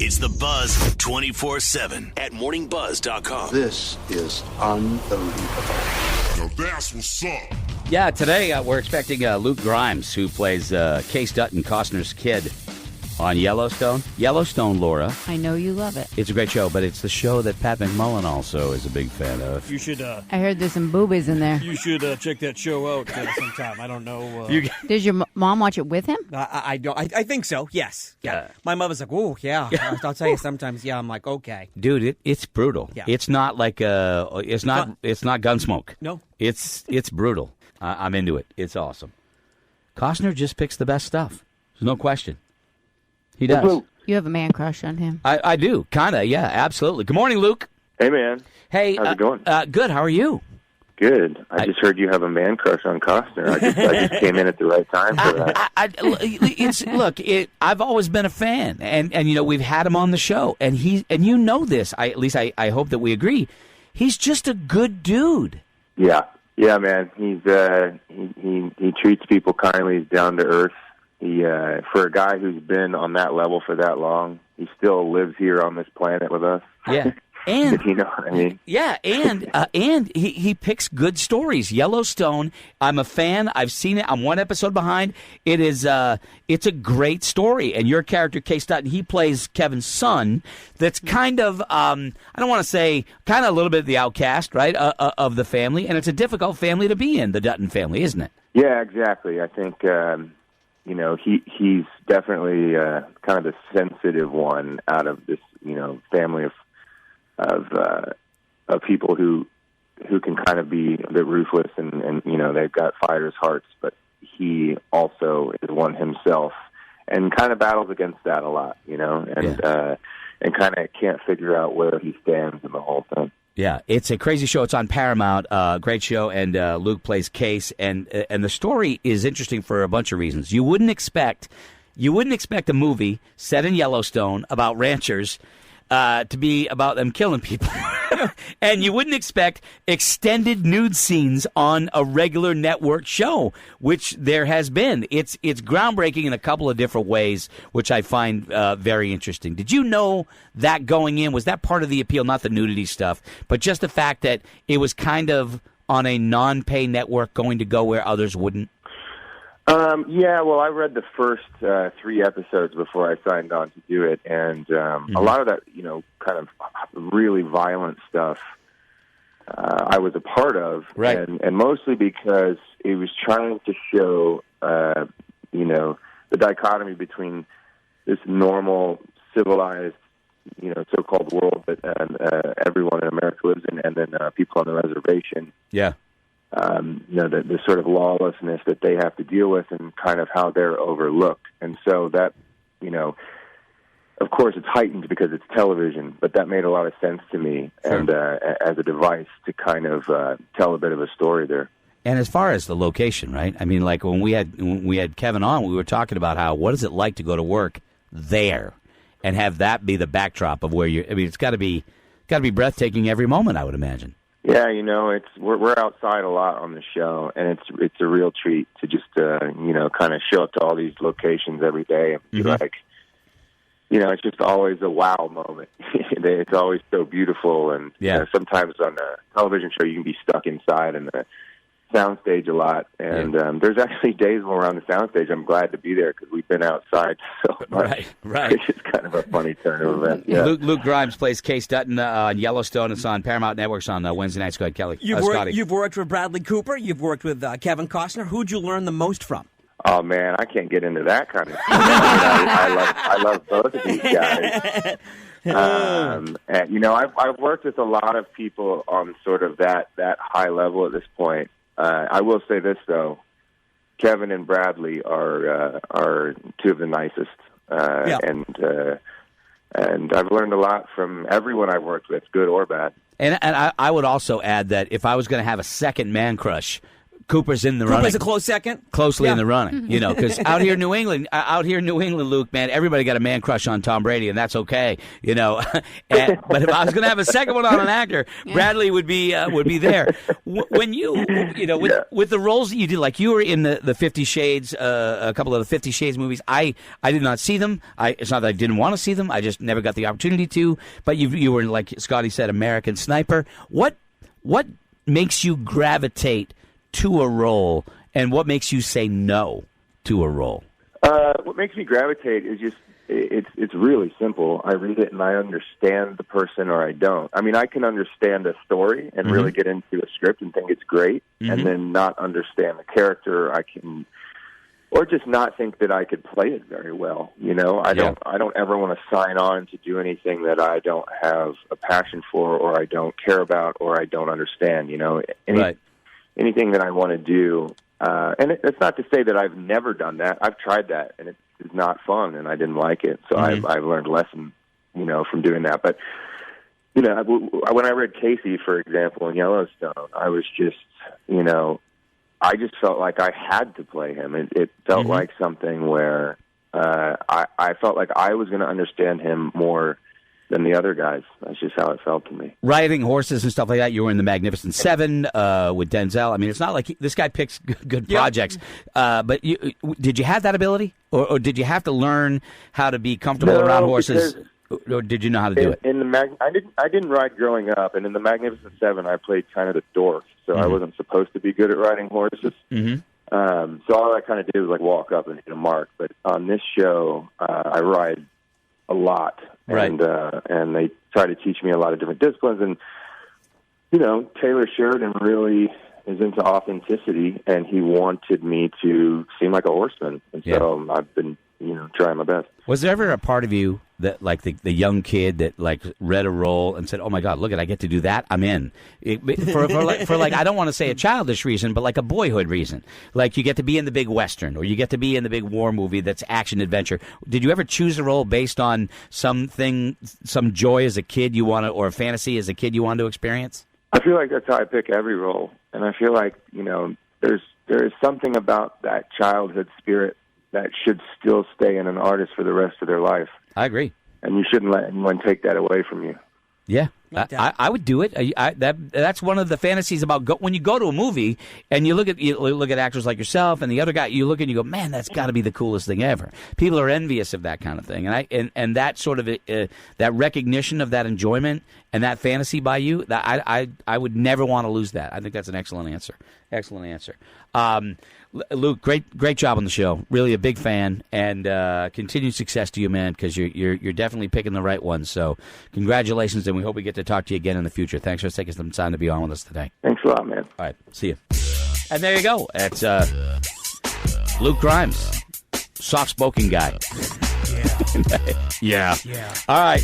It's The Buzz 24/7 at morningbuzz.com. This is unbelievable. Now that's what's up. Yeah, today we're expecting Luke Grimes, who plays Case Dutton, Costner's kid on Yellowstone. Yellowstone, Laura. I know you love it. It's a great show, but it's the show that Pat McMullen also is a big fan of. You should. I heard there's some boobies in there. You should check that show out sometime. I don't know. Did your mom watch it with him? I don't. I think so. Yes. Yeah. My mother's like, oh yeah. I'll tell you sometimes. Yeah. I'm like, okay. Dude, it's brutal. Yeah. It's not like it's not Gunsmoke. No. It's brutal. I'm into it. It's awesome. Costner just picks the best stuff. There's no question. He does. You have a man crush on him. I do, kind of. Yeah, absolutely. Good morning, Luke. Hey, man. Hey, how's it going? Good. How are you? Good. I just heard you have a man crush on Costner. I just came in at the right time for that. I've always been a fan, and you know we've had him on the show, and you know this. At least I hope that we agree. He's just a good dude. Yeah, man. He's he treats people kindly. He's down to earth. He for a guy who's been on that level for that long, he still lives here on this planet with us. Yeah. And you know what I mean? Yeah, and he picks good stories. Yellowstone, I'm a fan. I've seen it. I'm one episode behind. It is it's a great story. And your character, Case Dutton, he plays Kevin's son. That's kind of I don't want to say kind of a little bit of the outcast, right, of the family. And it's a difficult family to be in, the Dutton family, isn't it? Yeah, exactly. I think you know he's definitely kind of the sensitive one out of this family of people who can kind of be a bit ruthless and they've got fighters' hearts, but he also is one himself and kind of battles against that a lot, and kind of can't figure out where he stands in the whole thing. Yeah, it's a crazy show. It's on Paramount. Great show, and Luke plays Case, and the story is interesting for a bunch of reasons. You wouldn't expect a movie set in Yellowstone about ranchers to be about them killing people. And you wouldn't expect extended nude scenes on a regular network show, which there has been. It's groundbreaking in a couple of different ways, which I find very interesting. Did you know that going in? Was that part of the appeal, not the nudity stuff, but just the fact that it was kind of on a non-pay network going to go where others wouldn't? Yeah, well, I read the first 3 episodes before I signed on to do it, and a lot of that, kind of really violent stuff I was a part of, right. and mostly because it was trying to show, the dichotomy between this normal, civilized, so-called world that everyone in America lives in, and then people on the reservation. Yeah. The sort of lawlessness that they have to deal with and kind of how they're overlooked. And so that, of course it's heightened because it's television, but that made a lot of sense to me. Sure. And as a device to kind of tell a bit of a story there. And as far as the location, right? I mean, like when we had Kevin on, we were talking about what is it like to go to work there and have that be the backdrop of where it's got to be breathtaking every moment, I would imagine. Yeah, we're outside a lot on the show, and it's a real treat to just kind of show up to all these locations every day and be like, it's just always a wow moment. It's always so beautiful, and sometimes on a television show you can be stuck inside in the soundstage a lot, and there's actually days when we're on the soundstage I'm glad to be there because we've been outside so much. Right. It's just kind of a funny turn of events. Yeah. Luke Grimes plays Case Dutton on Yellowstone. It's on Paramount Networks on Wednesday nights. Go ahead, Kelly. You've worked with Bradley Cooper. You've worked with Kevin Costner. Who'd you learn the most from? Oh man, I can't get into that kind of stuff. I love both of these guys. And, I've worked with a lot of people on sort of that high level at this point. I will say this though, Kevin and Bradley are two of the nicest, and I've learned a lot from everyone I've worked with, good or bad. And I would also add that if I was going to have a second man crush, Cooper's in the running. Cooper's a close second. Closely Yeah. in the running, because out here in New England, Luke, man, everybody got a man crush on Tom Brady, and that's okay, but if I was going to have a second one on an actor, Bradley would be there. When with the roles that you did, like you were in the 50 Shades, a couple of the 50 Shades movies. I did not see them. It's not that I didn't want to see them. I just never got the opportunity to. But you were, like Scotty said, American Sniper. What makes you gravitate to a role, and what makes you say no to a role? What makes me gravitate is just it's really simple. I read it and I understand the person, or I don't. I mean, I can understand a story and really get into a script and think it's great, and then not understand the character. I can, or just not think that I could play it very well. I don't ever want to sign on to do anything that I don't have a passion for, or I don't care about, or I don't understand. Right. Anything that I want to do, and it's not to say that I've never done that. I've tried that, and it's not fun, and I didn't like it. So I've learned a lesson, from doing that. But when I read Casey, for example, in Yellowstone, I was just, I just felt like I had to play him. It felt like something where I felt like I was going to understand him more than the other guys. That's just how it felt to me. Riding horses and stuff like that. You were in the Magnificent Seven with Denzel. I mean, it's not like this guy picks good projects. But did you have that ability, or did you have to learn how to be comfortable around horses, or did you know how to do it? I didn't ride growing up, and in the Magnificent Seven, I played kind of the dork, so I wasn't supposed to be good at riding horses. So all I kind of did was like walk up and hit a mark. But on this show, I ride a lot, and they try to teach me a lot of different disciplines. And Taylor Sheridan really is into authenticity, and he wanted me to seem like a horseman, and so I've been trying my best. Was there ever a part of you that, like the young kid that like read a role and said, "Oh my God, look I get to do that. I'm in." For I don't want to say a childish reason, but like a boyhood reason. Like you get to be in the big Western, or you get to be in the big war movie that's action adventure. Did you ever choose a role based on some joy as a kid you want to, or a fantasy as a kid you wanted to experience? I feel like that's how I pick every role, and I feel like there is something about that childhood spirit that should still stay in an artist for the rest of their life. I agree. And you shouldn't let anyone take that away from you. Yeah, I would do it. That's one of the fantasies about when you go to a movie and you look at actors like yourself and the other guy. You look and you go, man, that's got to be the coolest thing ever. People are envious of that kind of thing, and that sort of that recognition of that enjoyment and that fantasy by you. That I would never want to lose that. I think that's an excellent answer. Excellent answer. Luke, great job on the show. Really a big fan, and continued success to you, man, because you're definitely picking the right one. So congratulations, and we hope we get to talk to you again in the future. Thanks for taking some time to be on with us today. Thanks a lot, man. All right, see you. And there you go. That's Luke Grimes, soft-spoken guy. Yeah. Yeah. All right.